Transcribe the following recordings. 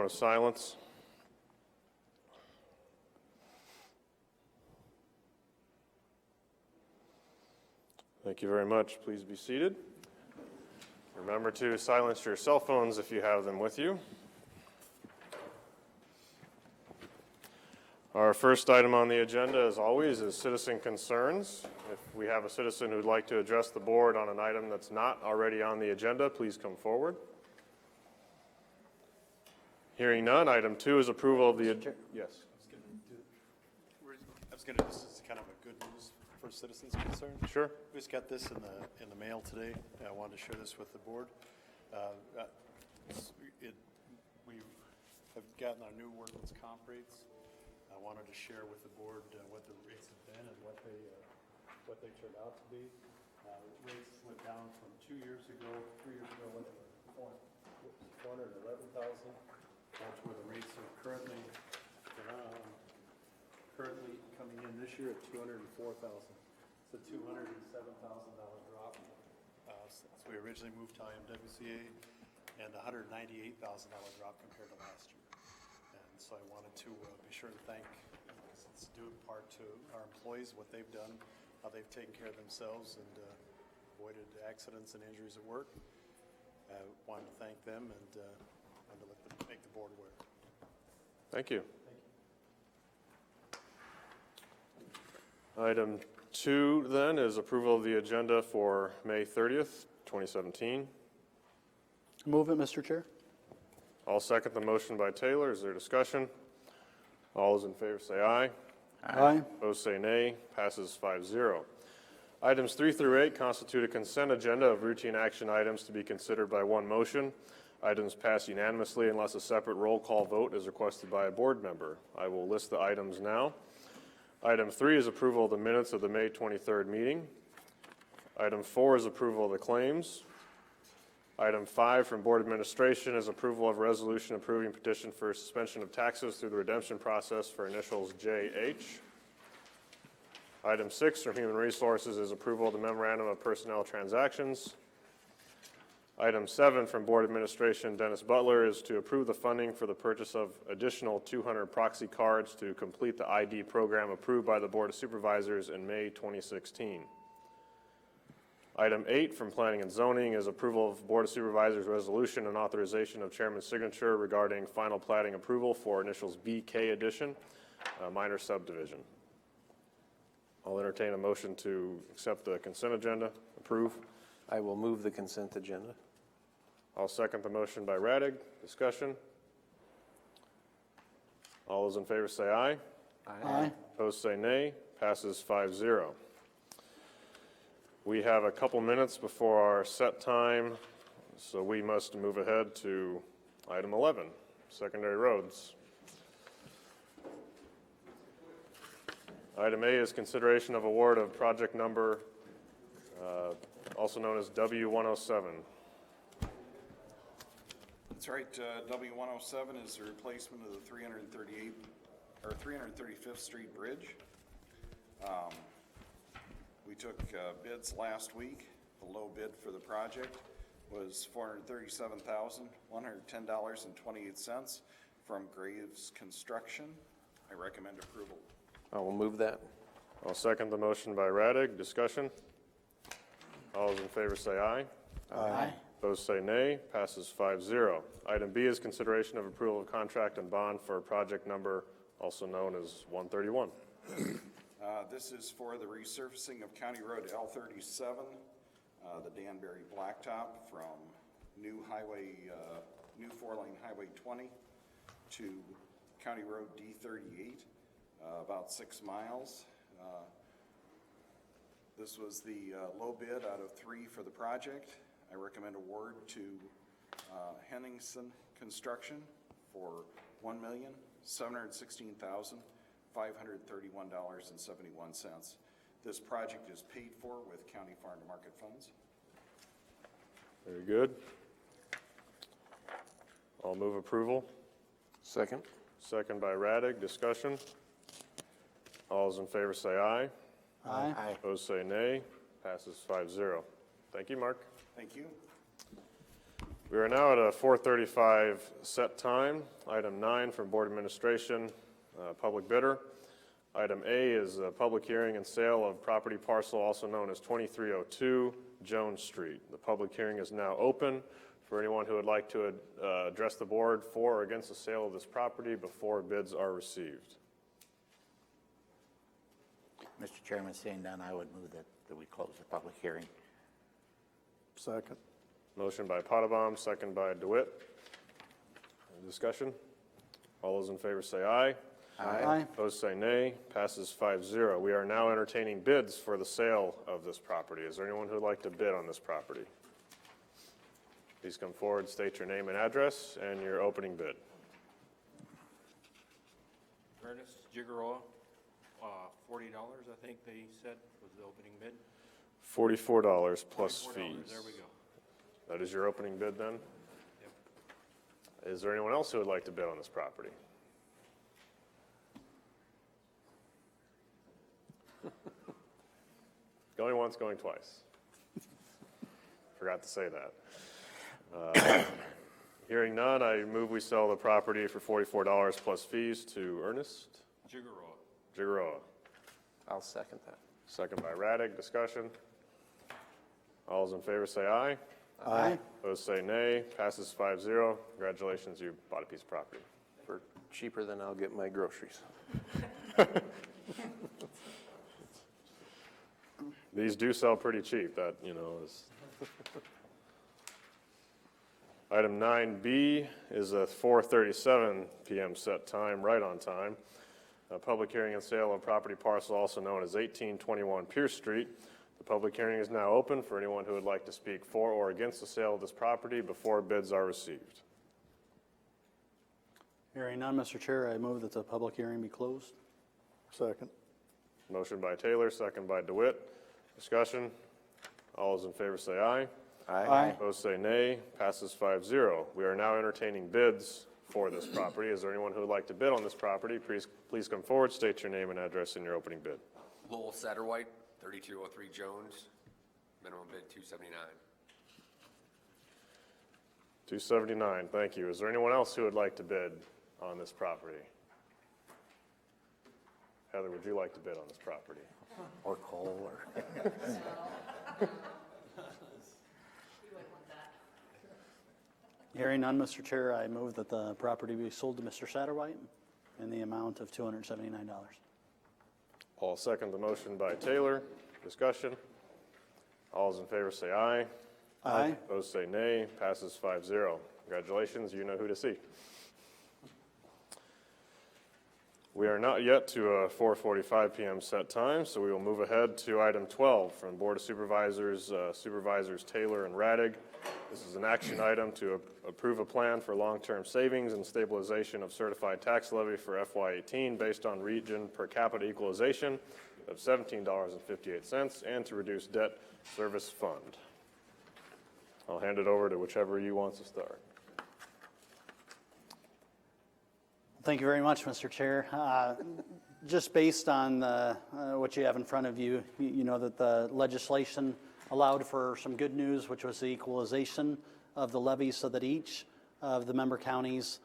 of silence. Thank you very much. Please be seated. Remember to silence your cell phones if you have them with you. Our first item on the agenda, as always, is citizen concerns. If we have a citizen who'd like to address the board on an item that's not already on the agenda, please come forward. Hearing none, item 2 is approval of the agenda. Yes. This is kind of a good news for citizens concerned. Sure. We just got this in the mail today. I wanted to share this with the board. We have gotten our new workman's comp rates. I wanted to share with the board what the rates have been and what they turned out to be. Rates went down from 3 years ago, went to 411,000. That's where the rates are currently coming in this year at 204,000. It's a $207,000 drop since we originally moved to IMWCA, and a $198,000 drop compared to last year. And so I wanted to be sure to thank, it's due in part to our employees, what they've done, how they've taken care of themselves and avoided accidents and injuries at work. I wanted to thank them and wanted to make the board aware. Thank you. Item 2 then is approval of the agenda for May 30th, 2017. Move it, Mr. Chair. I'll second the motion by Taylor. Is there discussion? All those in favor say aye. Aye. Opposed say nay. Passes 5-0. Items 3 through 8 constitute a consent agenda of routine action items to be considered by one motion. Items pass unanimously unless a separate roll call vote is requested by a board member. I will list the items now. Item 3 is approval of the minutes of the May 23rd meeting. Item 4 is approval of the claims. Item 5 from Board Administration is approval of resolution approving petition for suspension of taxes through the redemption process for initials JH. Item 6 from Human Resources is approval of the memorandum of personnel transactions. Item 7 from Board Administration Dennis Butler is to approve the funding for the purchase of additional 200 proxy cards to complete the ID program approved by the Board of Supervisors in May 2016. Item 8 from Planning and Zoning is approval of Board of Supervisors resolution and authorization of Chairman's signature regarding final plating approval for initials BK addition, minor subdivision. I'll entertain a motion to accept the consent agenda. Approve. I will move the consent agenda. I'll second the motion by Radig. Discussion? All those in favor say aye. Aye. Opposed say nay. Passes 5-0. We have a couple minutes before our set time, so we must move ahead to item 11, secondary roads. Item A is consideration of award of project number, also known as W107. That's right. W107 is the replacement of the 335th Street Bridge. We took bids last week. The low bid for the project was $437,110.28 from Graves Construction. I recommend approval. I will move that. I'll second the motion by Radig. Discussion? All those in favor say aye. Aye. Opposed say nay. Passes 5-0. Item B is consideration of approval of contract and bond for project number also known as 131. This is for the resurfacing of County Road L37, the Danbury Blacktop from new 4-lane Highway 20 to County Road D38, about 6 miles. This was the low bid out of 3 for the project. I recommend award to Henningsen Construction for $1,716,531.71. This project is paid for with county farm to market funds. Very good. I'll move approval. Second. Second by Radig. Discussion? All those in favor say aye. Aye. Aye. Opposed say nay. Passes 5-0. Thank you, Mark. Thank you. We are now at a 4:35 set time. Item 9 from Board Administration, public bidder. Item A is a public hearing and sale of property parcel also known as 2302 Jones Street. The public hearing is now open for anyone who would like to address the board for or against the sale of this property before bids are received. Mr. Chairman, seeing none, I would move that we close the public hearing. Second. Motion by Potabom, second by DeWitt. Any discussion? All those in favor say aye. Aye. Opposed say nay. Passes 5-0. We are now entertaining bids for the sale of this property. Is there anyone who would like to bid on this property? Please come forward, state your name and address, and your opening bid. Ernest Jigaroa, $40, I think they said was the opening bid. $44 plus $44, fees. there we go. That is your opening bid then? Yep. Is there anyone else who would like to bid on this property? Going once, going twice. Forgot to say that. Hearing none, I move we sell the property for $44 plus fees to Ernest Jigaroa. I'll second that. Second by Raddick. Discussion. All those in favor say aye. Aye. Those say nay. Passes 5-0. Congratulations, you bought a piece of property. For cheaper than I'll get my groceries. These do sell pretty cheap, that, is. Item 9B is a 4:37 PM set time, right on time. A public hearing and sale of property parcel also known as 1821 Pierce Street. The public hearing is now open for anyone who would like to speak for or against the sale of this property before bids are received. Hearing none, Mr. Chair, I move that the public hearing be closed. Second. Motion by Taylor, second by DeWitt. Discussion. All those in favor say aye. Aye. Opposed say nay. Passes 5-0. We are now entertaining bids for this property. Is there anyone who would like to bid on this property? Please come forward, state your name and address in your opening bid. Lowell Satterwhite, 3203 Jones, minimum bid $279. $279, thank you. Is there anyone else who would like to bid on this property? Heather, would you like to bid on this property? Or Cole, or... Hearing none, Mr. Chair, I move that the property be sold to Mr. Satterwhite in the amount of $279. I'll second the motion by Taylor. Discussion. All those in favor say aye. Aye. Those say nay. Passes 5-0. Congratulations, you know who to see. We are not yet to a 4:45 PM set time, so we will move ahead to item 12 from Board of Supervisors, Supervisors Taylor and Raddick. This is an action item to approve a plan for long-term savings and stabilization of certified tax levy for FY18 based on region per capita equalization of $17.58 and to reduce debt service fund. I'll hand it over to whichever you wants to start. Thank you very much, Mr. Chair. Just based on what you have in front of you, you know that the legislation allowed for some good news, which was the equalization of the levies so that each of the member counties,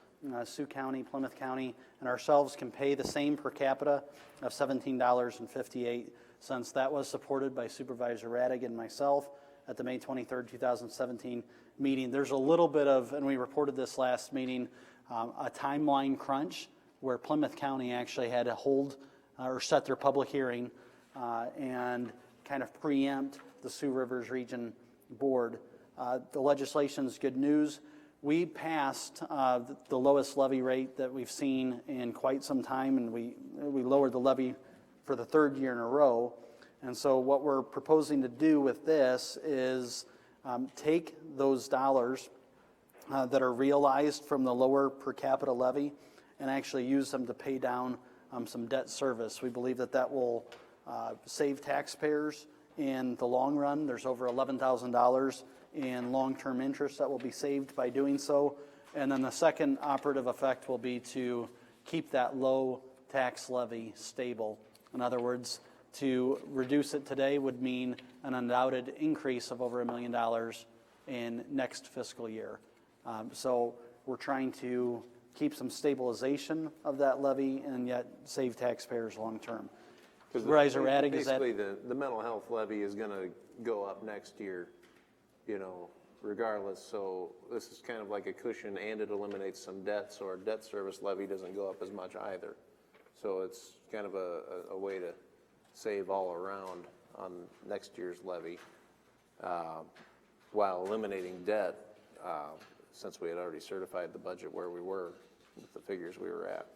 Sioux County, Plymouth County, and ourselves can pay the same per capita of $17.58. That was supported by Supervisor Raddick and myself at the May 23rd, 2017 meeting. There's a little bit of, and we reported this last meeting, a timeline crunch where Plymouth County actually had to hold or set their public hearing and kind of preempt the Sioux Rivers Region Board. The legislation's good news. We passed the lowest levy rate that we've seen in quite some time, and we lowered the levy for the third year in a row. And so what we're proposing to do with this is take those dollars that are realized from the lower per capita levy and actually use them to pay down some debt service. We believe that that will save taxpayers in the long run. There's over $11,000 in long-term interest that will be saved by doing so. And then the second operative effect will be to keep that low tax levy stable. In other words, to reduce it today would mean an undoubted increase of over $1 million in next fiscal year. So we're trying to keep some stabilization of that levy and yet save taxpayers long-term. Supervisor Raddick, is that? Basically, the mental health levy is gonna go up next year, you know, regardless. So this is kind of like a cushion, and it eliminates some debt, so our debt service levy doesn't go up as much either. So it's kind of a way to save all around on next year's levy, while eliminating debt, since we had already certified the budget where we were with the figures we were at.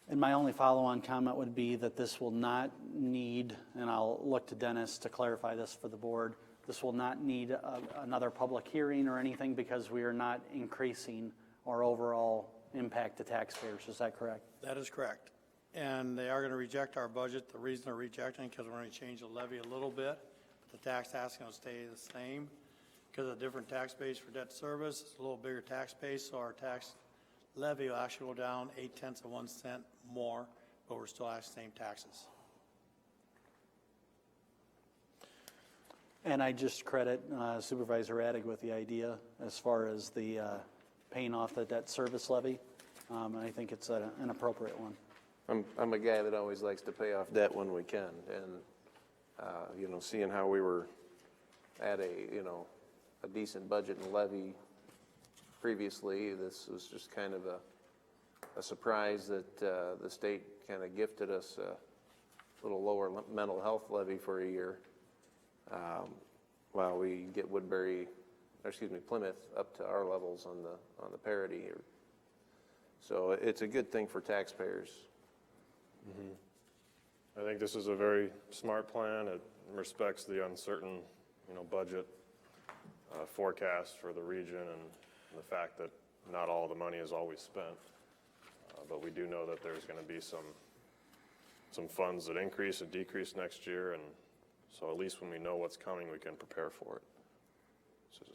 And my only follow-on comment would be that this will not need, and I'll look to Dennis to clarify this for the board, this will not need another public hearing or anything because we are not increasing our overall impact to taxpayers. Is that correct? That is correct. And they are going to reject our budget. The reason they're rejecting, because we're going to change the levy a little bit. The tax ask is going to stay the same because of different tax base for debt service. It's a little bigger tax base, so our tax levy will actually go down 0.8 of 1 cent more, but we're still asking the same taxes. And I just credit Supervisor Raddick with the idea as far as the paying off the debt service levy. And I think it's an appropriate one. I'm a guy that always likes to pay off debt when we can, and, you know, seeing how we were at a decent budget and levy previously, this was just kind of a surprise that the state kind of gifted us a little lower mental health levy for a year, while we get Plymouth up to our levels on the parity here. So it's a good thing for taxpayers. I think this is a very smart plan. It respects the uncertain, budget forecast for the region and the fact that not all the money is always spent. But we do know that there's going to be some funds that increase and decrease next year, and so at least when we know what's coming, we can prepare for it. So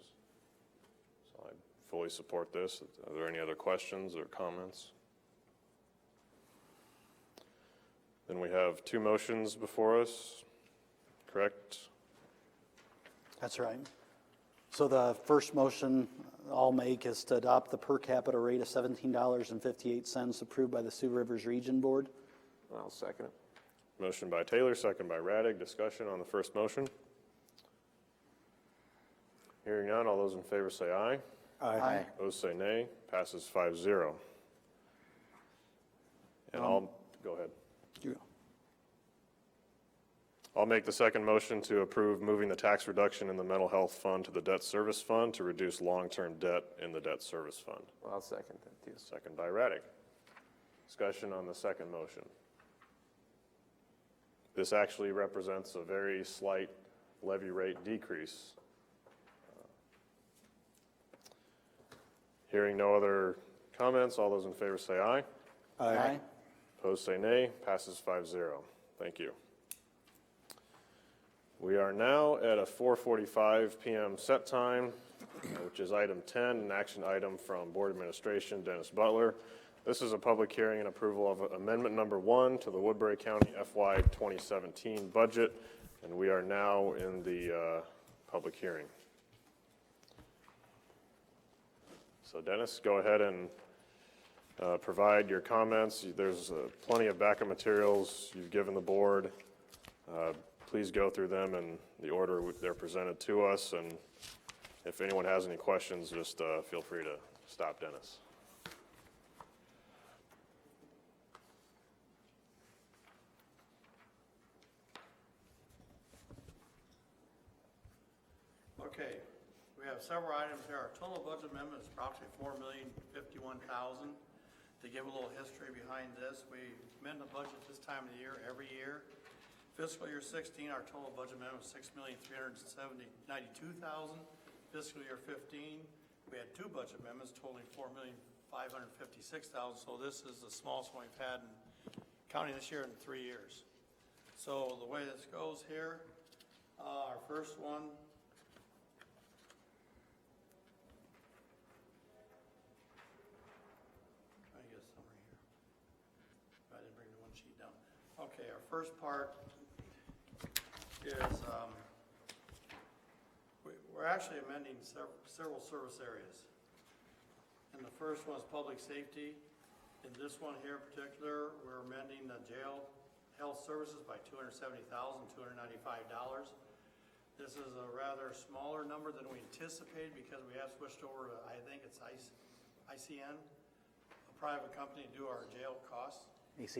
I fully support this. Are there any other questions or comments? Then we have two motions before us, correct? That's right. So the first motion I'll make is to adopt the per capita rate of $17.58 approved by the Sioux Rivers Region Board. I'll second it. Motion by Taylor, second by Raddick. Discussion on the first motion. Hearing none, all those in favor say aye. Aye. Those say nay. Passes 5-0. And go ahead. You go. I'll make the second motion to approve moving the tax reduction in the mental health fund to the debt service fund to reduce long-term debt in the debt service fund. I'll second that too. Second by Raddick. Discussion on the second motion. This actually represents a very slight levy rate decrease. Hearing no other comments, all those in favor say aye. Aye. Opposed say nay. Passes 5-0. Thank you. We are now at a 4:45 p.m. set time, which is item 10, an action item from Board Administration, Dennis Butler. This is a public hearing and approval of amendment number 1 to the Woodbury County FY 2017 budget, and we are now in the public hearing. So Dennis, go ahead and provide your comments. There's plenty of backup materials you've given the board. Please go through them in the order they're presented to us, and if anyone has any questions, just feel free to stop Dennis. Okay, we have several items here. Our total budget amendment is approximately $4,051,000. To give a little history behind this, we amend the budget this time of the year every year. Fiscal year 16, our total budget amendment was $6,392,000. Fiscal year 15, we had two budget amendments totaling $4,556,000. So this is the smallest one we've had in county this year in 3 years. So the way this goes here, our first one. I get a summary here. I didn't bring the one sheet down. Okay, our first part is We're actually amending several service areas. And the first one is public safety. In this one here in particular, we're amending the jail health services by $270,295. This is a rather smaller number than we anticipated because we have switched over to, I think it's ICN, a private company to do our jail costs. ACH,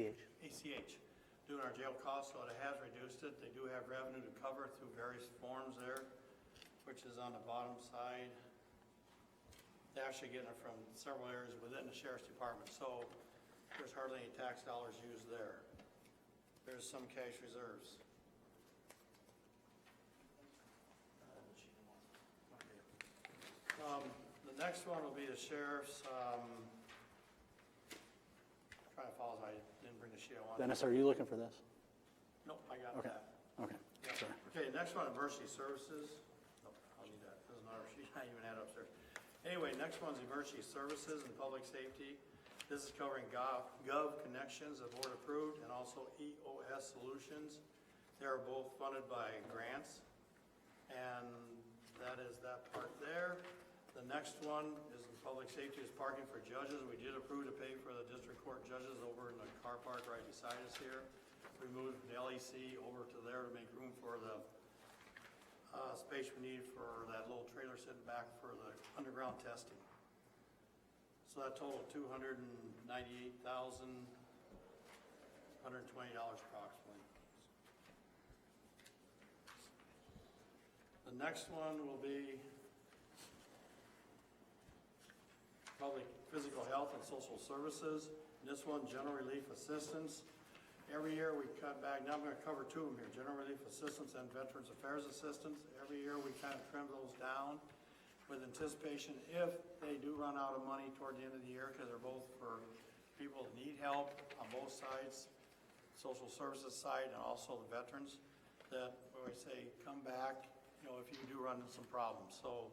doing our jail costs, so it has reduced it. They do have revenue to cover through various forms there, which is on the bottom side. They're actually getting it from several areas within the sheriff's department, so there's hardly any tax dollars used there. There's some cash reserves. The next one will be the sheriff's, trying to follow, I didn't bring the sheet I wanted. Dennis, are you looking for this? Nope, I got Okay. that. Okay, Yep. sorry. Okay, next one, emergency services. Nope, I'll need that. There's another sheet I even had upstairs. Anyway, next one's emergency services and public safety. This is covering Gov Connections, the board approved, and also EOS Solutions. They are both funded by grants, and that is that part there. The next one is in public safety, is parking for judges. We did approve to pay for the district court judges over in the car park right beside us here. We moved the LEC over to there to make room for the space we need for that little trailer sitting back for the underground testing. So that totaled $298,120 approximately. The next one will be public physical health and social services. This one, general relief assistance. Every year we cut back, now I'm going to cover two of them here, general relief assistance and veterans affairs assistance. Every year we kind of trim those down with anticipation if they do run out of money toward the end of the year, because they're both for people that need help on both sides, social services side and also the veterans, that we say come back, if you do run into some problems. So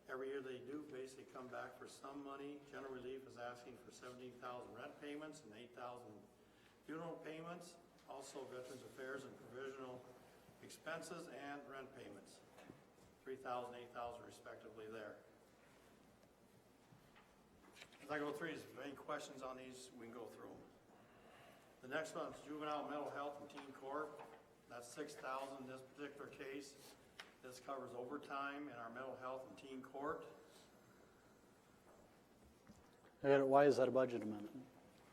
every year they do basically come back for some money. General relief is asking for $17,000 rent payments and $8,000 funeral payments, also veterans affairs and provisional expenses and rent payments, $3,000, $8,000 respectively there. As I go through these, if you have any questions on these, we can go through them. The next one is juvenile mental health and teen court. That's $6,000 in this particular case. This covers overtime in our mental health and teen court. Why is that a budget amendment?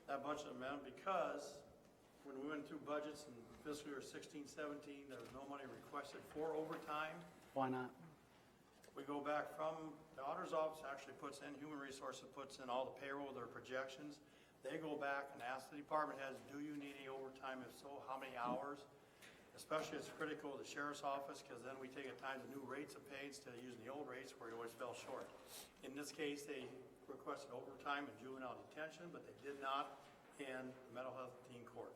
That budget amendment because when we went through budgets in fiscal year 16-17, there was no money requested for overtime. Why not? We go back from, the auditor's office actually puts in, human resources puts in all the payroll, their projections. They go back and ask the department heads, do you need any overtime? If so, how many hours? Especially it's critical to the sheriff's office, because then we take at times the new rates of pay instead of using the old rates where it always fell short. In this case, they requested overtime in juvenile detention, but they did not in the mental health and teen court.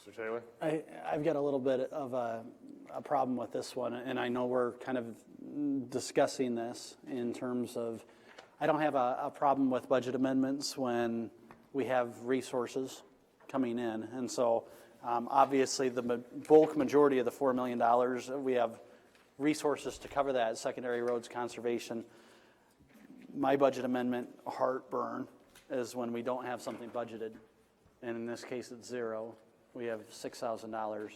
Mr. Taylor? I've got a little bit of a problem with this one, and I know we're kind of discussing this in terms of, I don't have a problem with budget amendments when we have resources coming in. And so obviously the bulk majority of the $4 million, we have resources to cover that, secondary roads conservation. My budget amendment heartburn is when we don't have something budgeted. And in this case, it's zero. We have $6,000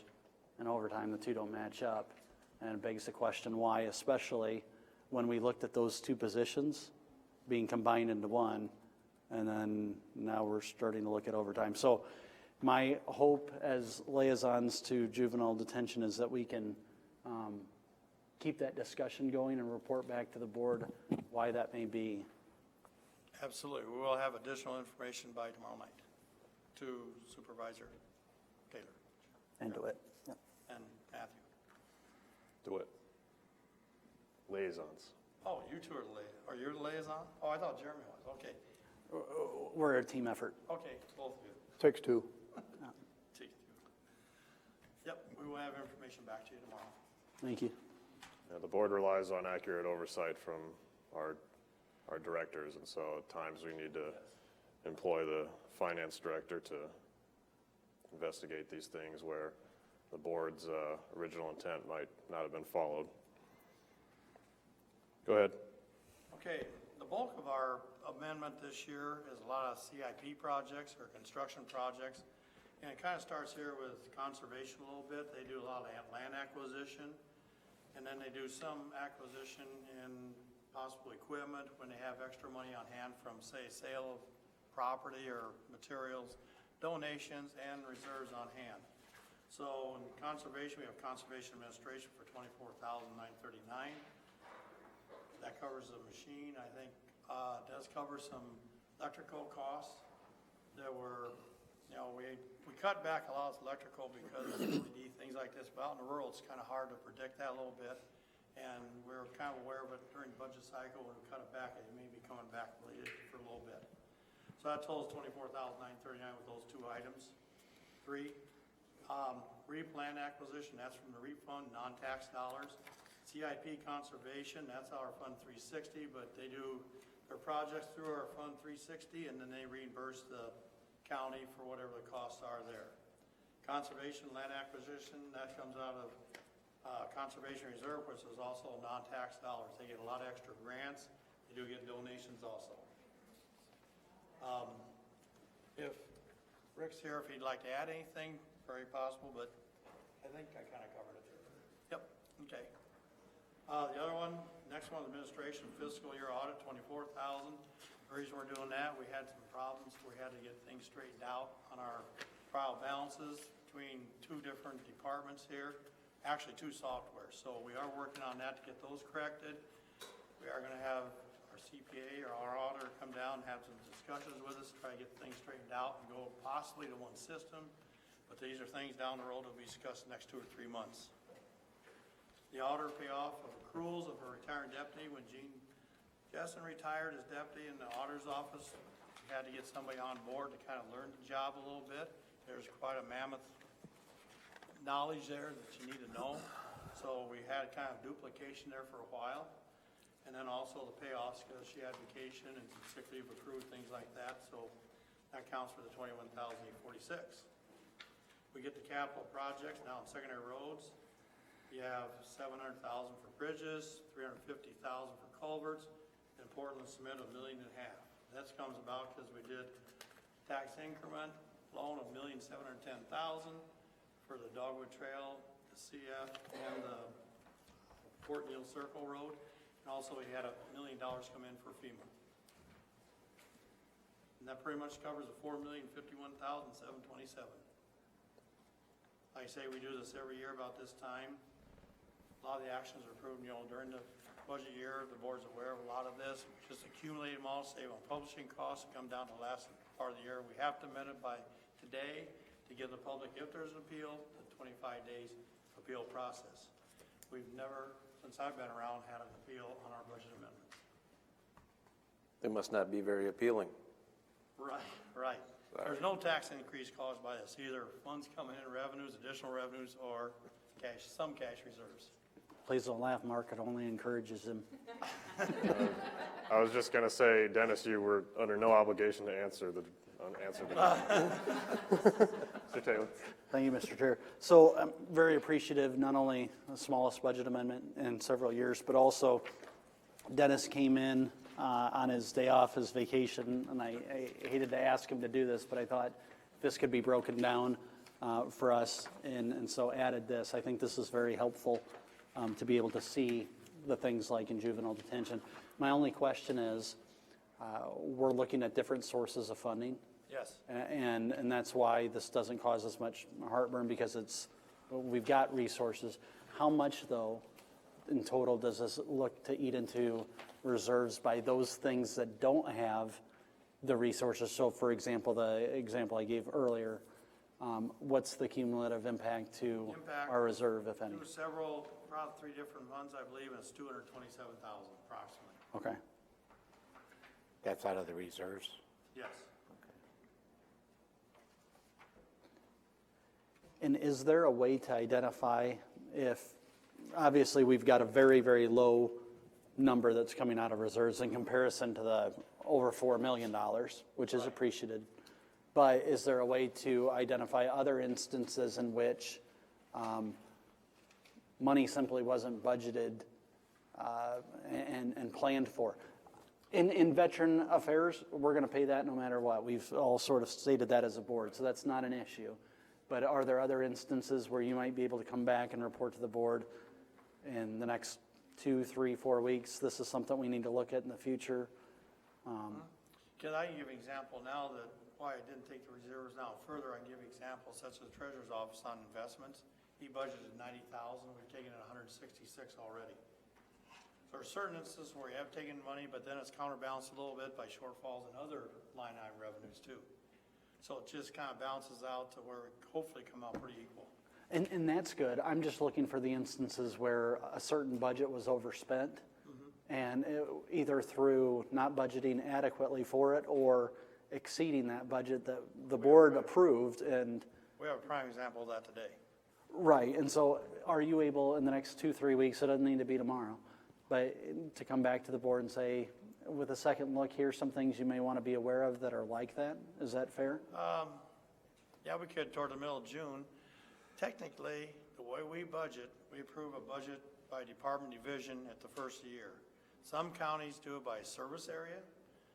in overtime. The two don't match up. And it begs the question why, especially when we looked at those two positions being combined into one, and then now we're starting to look at overtime. So my hope as liaisons to juvenile detention is that we can keep that discussion going and report back to the board why that may be. Absolutely. We will have additional information by tomorrow night to Supervisor Taylor And do it. Yep. and Matthew. Do it. Liaisons. Oh, you two are the liaison. Are you the liaison? Oh, I thought Jeremy was. Okay. We're a team effort. Okay, both of you. Takes two. Take two. Yep, we will have information back to you tomorrow. Thank you. Now, the board relies on accurate oversight from our directors, and so at times we need to employ the finance director to investigate these things where the board's original intent might not have been followed. Go ahead. Okay, the bulk of our amendment this year is a lot of CIP projects or construction projects. And it kind of starts here with conservation a little bit. They do a lot of land acquisition. And then they do some acquisition in possible equipment when they have extra money on hand from, say, sale of property or materials, donations, and reserves on hand. So in conservation, we have conservation administration for $24,939. That covers the machine, I think, does cover some electrical costs that were, we cut back a lot of electrical because of LED, things like this, but out in the rural, it's kind of hard to predict that a little bit. And we're kind of aware of it during the budget cycle, when we cut it back, it may be coming back later for a little bit. So that totals $24,939 with those two items. 3, REAP land acquisition, that's from the REAP fund, non-tax dollars. CIP conservation, that's our Fund 360, but they do their projects through our Fund 360, and then they reimburse the county for whatever the costs are there. Conservation land acquisition, that comes out of Conservation Reserve, which is also non-tax dollars. They get a lot of extra grants. They do get donations also. If Rick's here, if he'd like to add anything, very possible, but I think I kind of covered it. Yep, okay. The other one, next one, administration fiscal year audit, $24,000. The reason we're doing that, we had some problems. We had to get things straightened out on our trial balances between 2 different departments here, actually 2 softwares. So we are working on that to get those corrected. We are going to have our CPA or our auditor come down and have some discussions with us, try to get things straightened out and go possibly to one system. But these are things down the road that we discuss the next 2 or 3 months. The auditor payoff of accruals of a retiring deputy. When Gene Jessen retired as deputy in the auditor's office, we had to get somebody on board to kind of learn the job a little bit. There's quite a mammoth knowledge there that you need to know. So we had kind of duplication there for a while. And then also the payoffs, because she had vacation and some sick leave accrued, things like that. So that counts for the $21,846. We get the capital projects now in secondary roads. You have $700,000 for bridges, $350,000 for culverts, and Portland cement $1.5 million. That comes about because we did tax increment loan of $1,710,000 for the Dogwood Trail, the CF, and the Fort Neal Circle Road. And also we had $1 million come in for FEMA. And that pretty much covers the $4,051,727. Like I say, we do this every year about this time. A lot of the actions are approved, during the budget year. The board's aware of a lot of this. We just accumulate them all, save on publishing costs, come down to the last part of the year. We have to amend it by today to give the public, if there's an appeal, the 25 days appeal process. We've never, since I've been around, had an appeal on our budget amendments. They must not be very appealing. Right. There's no tax increase caused by this, either funds coming in, revenues, additional revenues, or cash, some cash reserves. Please don't laugh, Mark. It only encourages him. I was just going to say, Dennis, you were under no obligation to answer the Mr. Taylor. Thank you, Mr. Chair. So I'm very appreciative, not only the smallest budget amendment in several years, but also Dennis came in on his day off, his vacation, and I hated to ask him to do this, but I thought this could be broken down for us, and so added this. I think this is very helpful to be able to see the things like in juvenile detention. My only question is, we're looking at different sources of funding. Yes. And that's why this doesn't cause as much heartburn, because we've got resources. How much, though, in total does this look to eat into reserves by those things that don't have the resources? So, for example, the example I gave earlier, what's the cumulative impact to our reserve, if any? Through several, around 3 different funds, I believe, and it's $227,000 approximately. Okay. That's out of the reserves? Yes. And is there a way to identify if, obviously we've got a very, very low number that's coming out of reserves in comparison to the over $4 million, which is appreciated. But is there a way to identify other instances in which Money simply wasn't budgeted and planned for. In Veteran Affairs, we're going to pay that no matter what. We've all sort of stated that as a board, so that's not an issue. But are there other instances where you might be able to come back and report to the board in the next 2, 3, 4 weeks? This is something we need to look at in the future. Can I give an example now that why I didn't take the reserves now further? I can give examples such as the treasurer's office on investments. He budgeted 90,000. We've taken in 166 already. So there are certain instances where you have taken money, but then it's counterbalanced a little bit by shortfalls in other line item revenues too. So it just kind of balances out to where it hopefully come out pretty equal. And that's good. I'm just looking for the instances where a certain budget was overspent, and either through not budgeting adequately for it or exceeding that budget that the board approved. And We have a prime example of that today. right, and so are you able in the next 2, 3 weeks, it doesn't need to be tomorrow, but to come back to the board and say, with a second look, here's some things you may want to be aware of that are like that? Is that fair? Yeah, we could toward the middle of June. Technically, the way we budget, we approve a budget by department division at the first of the year. Some counties do it by service area.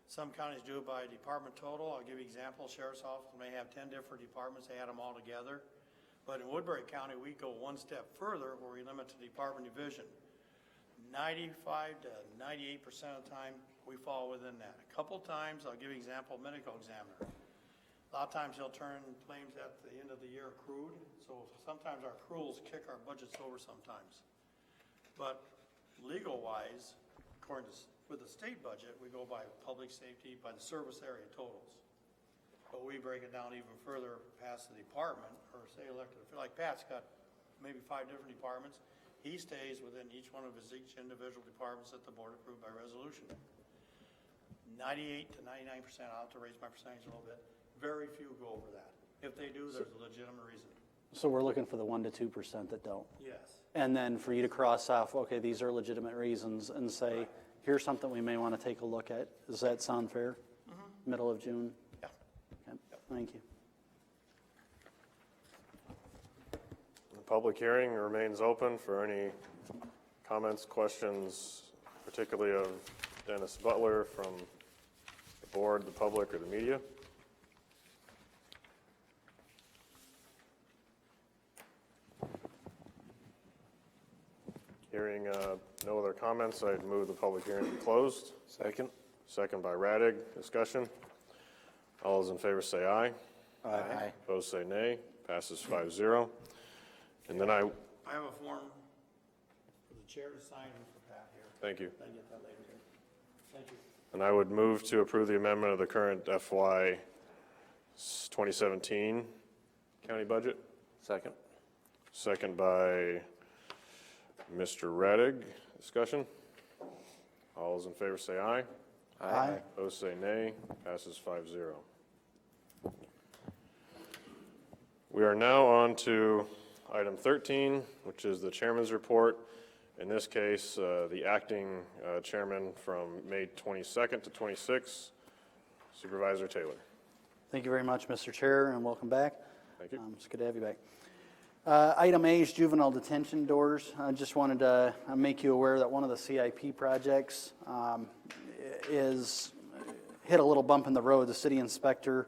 Some counties do it by department total. I'll give you an example. Sheriff's office may have 10 different departments. They add them all together. But in Woodbury County, we go one step further where we limit to department division. 95 to 98% of the time, we fall within that. A couple times, I'll give you an example, medical examiner. A lot of times he'll turn claims at the end of the year accrued, so sometimes our accruals kick our budgets over sometimes. But legal-wise, according to, with the state budget, we go by public safety, by the service area totals. But we break it down even further past the department, or say elected, like Pat's got maybe 5 different departments. He stays within each one of each individual departments that the board approved by resolution. 98 to 99%, I'll have to raise my percentage a little bit. Very few go over that. If they do, there's a legitimate reason. So we're looking for the 1 to 2% that don't. Yes. And then for you to cross off, okay, these are legitimate reasons, and say, here's something we may want to take a look at. Does that sound fair? Middle of June? Yeah. Okay. Thank you. The public hearing remains open for any comments, questions, particularly of Dennis Butler from the board, the public, or the media. Hearing no other comments, I'd move the public hearing be closed. Second? Second by Radig. Discussion. All those in favor say aye. Aye. Opposed say nay. Passes 5-0. And then I I have a form for the chair to sign for Pat here. thank you. I get that later here. Thank you. And I would move to approve the amendment of the current FY 2017 county budget. Second? Second by Mr. Radig. Discussion. All those in favor say aye. Aye. Opposed say nay. Passes 5-0. We are now on to item 13, which is the chairman's report. In this case, the acting chairman from May 22nd to 26th, Supervisor Taylor. Thank you very much, Mr. Chair, and welcome back. Thank you. It's good to have you back. Item A is juvenile detention doors. I just wanted to make you aware that one of the CIP projects is hit a little bump in the road. The city inspector,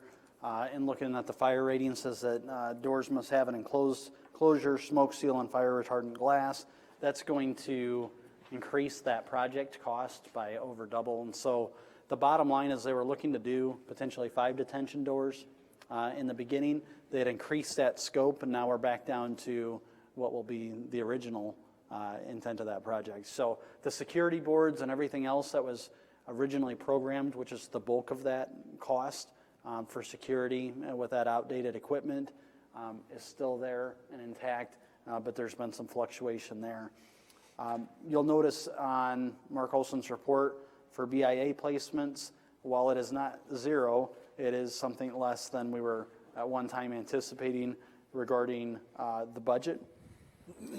in looking at the fire rating, says that doors must have an enclosed closure, smoke seal, and fire retardant glass. That's going to increase that project cost by over double. And so the bottom line is they were looking to do potentially 5 detention doors in the beginning. They had increased that scope, and now we're back down to what will be the original intent of that project. So the security boards and everything else that was originally programmed, which is the bulk of that cost for security with that outdated equipment, is still there and intact, but there's been some fluctuation there. You'll notice on Mark Olson's report for BIA placements, while it is not 0, it is something less than we were at one time anticipating regarding the budget,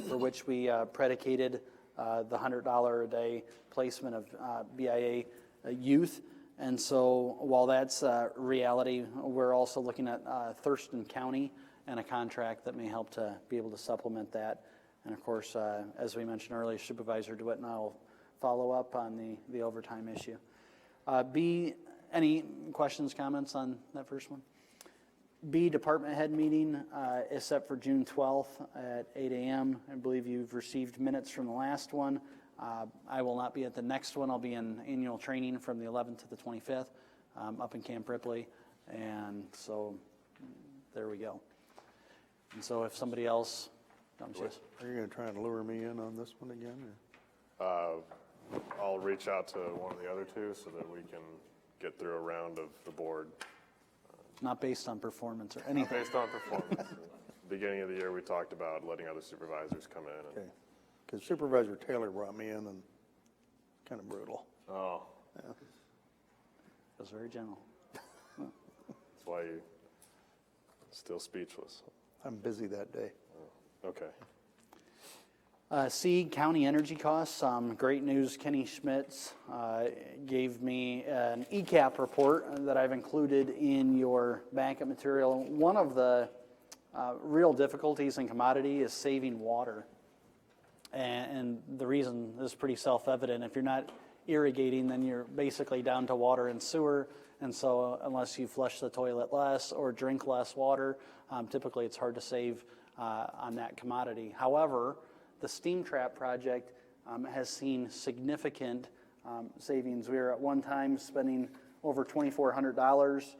for which we predicated the $100 a day placement of BIA youth. And so while that's reality, we're also looking at Thurston County and a contract that may help to be able to supplement that. And of course, as we mentioned earlier, Supervisor DeWitt and I will follow up on the overtime issue. B, any questions, comments on that first one? B, department head meeting is set for June 12th at 8 a.m. I believe you've received minutes from the last one. I will not be at the next one. I'll be in annual training from the 11th to the 25th up in Camp Ripley. And so there we go. And so if somebody else comes, yes. Are you gonna try and lure me in on this one again, or? I'll reach out to one of the other two so that we can get through a round of the board. Not based on performance or anything. Based on performance. At the beginning of the year, we talked about letting other supervisors come in. And, Okay, because Supervisor Taylor brought me in and kind of brutal. oh, It was very gentle. that's why you're still speechless. I'm busy that day. Okay. C, county energy costs. Great news, Kenny Schmitz gave me an ECAP report that I've included in your backup material. One of the real difficulties in commodity is saving water. And the reason is pretty self-evident. If you're not irrigating, then you're basically down to water and sewer. And so unless you flush the toilet less or drink less water, typically it's hard to save on that commodity. However, the steam trap project has seen significant savings. We were at one time spending over $2,400,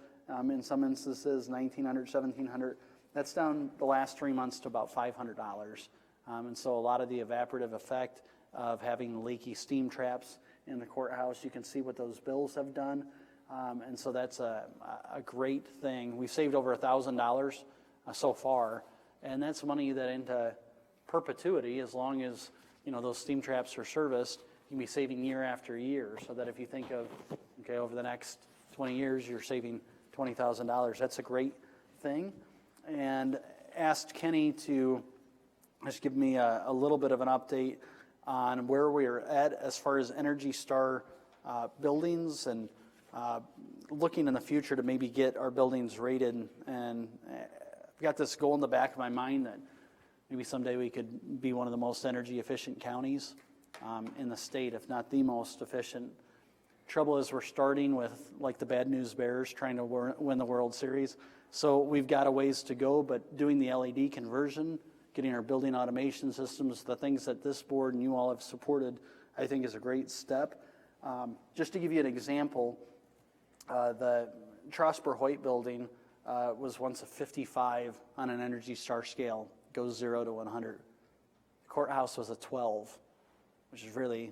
in some instances $1,900, $1,700. That's down the last 3 months to about $500. And so a lot of the evaporative effect of having leaky steam traps in the courthouse, you can see what those bills have done. And so that's a great thing. We've saved over $1,000 so far, and that's money that into perpetuity, as long as those steam traps are serviced, you can be saving year after year. So that if you think of, okay, over the next 20 years, you're saving $20,000. That's a great thing. And asked Kenny to just give me a little bit of an update on where we are at as far as Energy Star buildings and looking in the future to maybe get our buildings rated. And I've got this goal in the back of my mind that maybe someday we could be one of the most energy efficient counties in the state, if not the most efficient. Trouble is we're starting with like the Bad News Bears trying to win the World Series. So we've got a ways to go, but doing the LED conversion, getting our building automation systems, the things that this board and you all have supported, I think is a great step. Just to give you an example, the Trosper Hoyt building was once a 55 on an Energy Star scale. Goes 0 to 100. The courthouse was a 12, which is really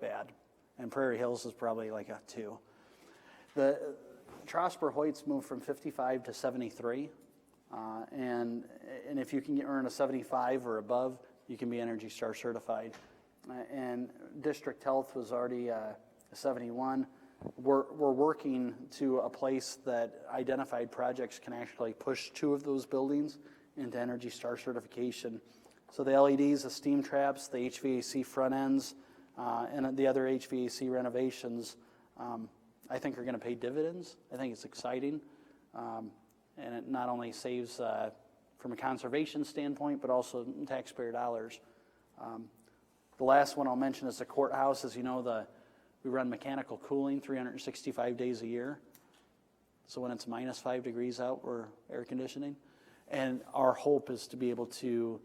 bad. And Prairie Hills is probably like a 2. The Trosper Hoyts moved from 55 to 73. And if you can earn a 75 or above, you can be Energy Star certified. And District Health was already a 71. We're working to a place that identified projects can actually push 2 of those buildings into Energy Star certification. So the LEDs, the steam traps, the HVAC front ends, and the other HVAC renovations, I think are going to pay dividends. I think it's exciting. And it not only saves from a conservation standpoint, but also taxpayer dollars. The last one I'll mention is the courthouse. As you know, we run mechanical cooling 365 days a year. So when it's minus 5 degrees out, we're air conditioning. And our hope is to be able to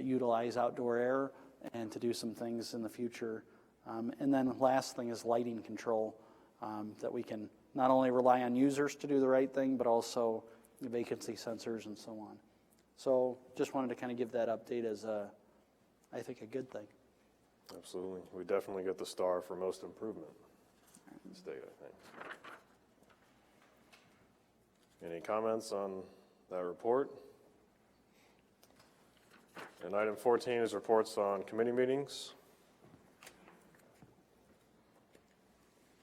utilize outdoor air and to do some things in the future. And then the last thing is lighting control, that we can not only rely on users to do the right thing, but also the vacancy sensors and so on. So just wanted to kind of give that update as I think a good thing. Absolutely. We definitely get the star for most improvement in the state, I think. Any comments on that report? And item 14 is reports on committee meetings.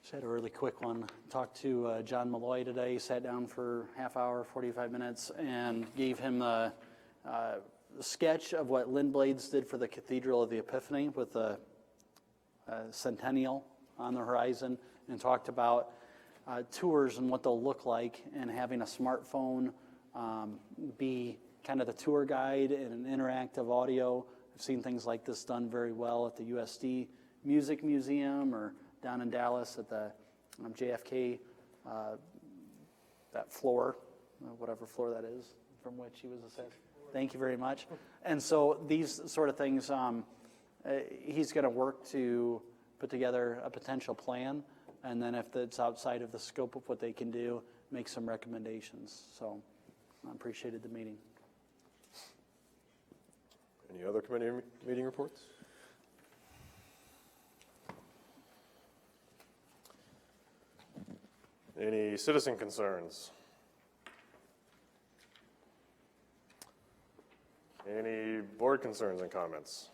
Just had a really quick one. Talked to John Malloy today, sat down for half hour, 45 minutes, and gave him a sketch of what Lynn Blades did for the Cathedral of the Epiphany with the centennial on the horizon, and talked about tours and what they'll look like, and having a smartphone be kind of the tour guide and an interactive audio. I've seen things like this done very well at the USD Music Museum or down in Dallas at the JFK, that floor, whatever floor that is from which he was assassinated. Thank you very much. And so these sort of things, he's going to work to put together a potential plan, and then if it's outside of the scope of what they can do, make some recommendations. So I appreciated the meeting. Any other committee meeting reports? Any citizen concerns? Any board concerns and comments?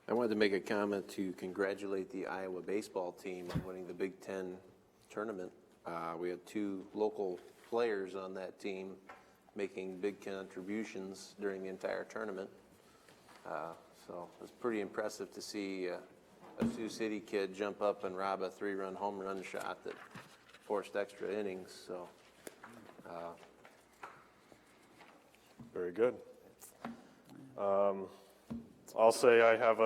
I wanted to make a comment to congratulate the Iowa baseball team on winning the Big Ten tournament. We had 2 local players on that team making big contributions during the entire tournament. So it was pretty impressive to see a Sioux City kid jump up and rob a 3-run home run shot that forced extra innings. So Very good. I'll say I have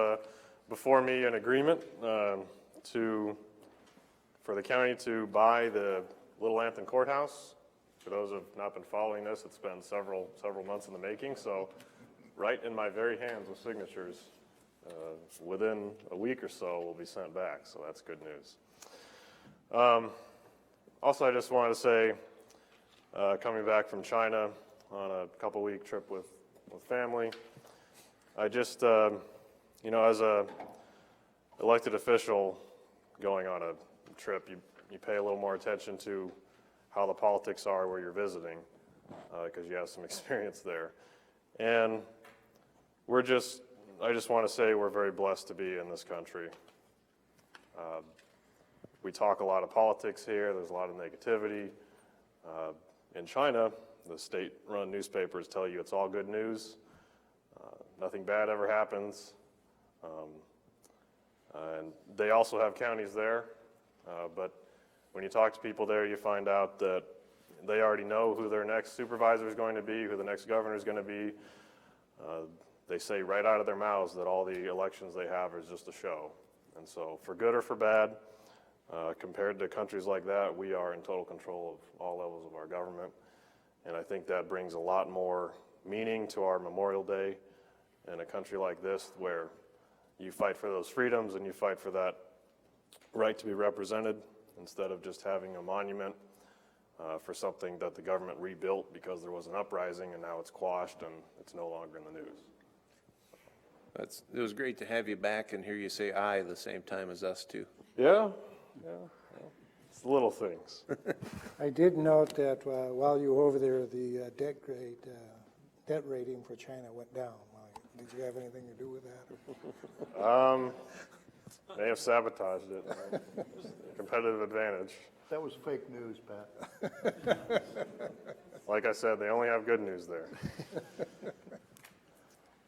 before me an agreement for the county to buy the Little Anthony Courthouse. For those who have not been following this, it's been several months in the making. So right in my very hands with signatures, within a week or so will be sent back. So that's good news. Also, I just wanted to say, coming back from China on a couple-week trip with family, I just, as a elected official going on a trip, you pay a little more attention to how the politics are where you're visiting, because you have some experience there. And I just want to say we're very blessed to be in this country. We talk a lot of politics here. There's a lot of negativity. In China, the state-run newspapers tell you it's all good news. Nothing bad ever happens. And they also have counties there. But when you talk to people there, you find out that they already know who their next supervisor is going to be, who the next governor is going to be. They say right out of their mouths that all the elections they have is just a show. And so for good or for bad, compared to countries like that, we are in total control of all levels of our government. And I think that brings a lot more meaning to our Memorial Day in a country like this, where you fight for those freedoms and you fight for that right to be represented, instead of just having a monument for something that the government rebuilt because there was an uprising and now it's quashed and it's no longer in the news. it was great to have you back and hear you say "I" the same time as us too. Yeah. It's the little things. I did note that while you were over there, the debt rating for China went down. Did you have anything to do with that? May have sabotaged it. Competitive advantage. That was fake news, Pat. Like I said, they only have good news there.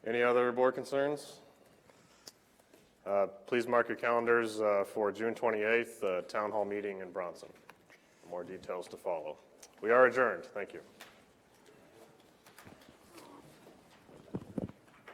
Any other board concerns? Please mark your calendars for June 28th, town hall meeting in Bronson. More details to follow. We are adjourned. Thank you.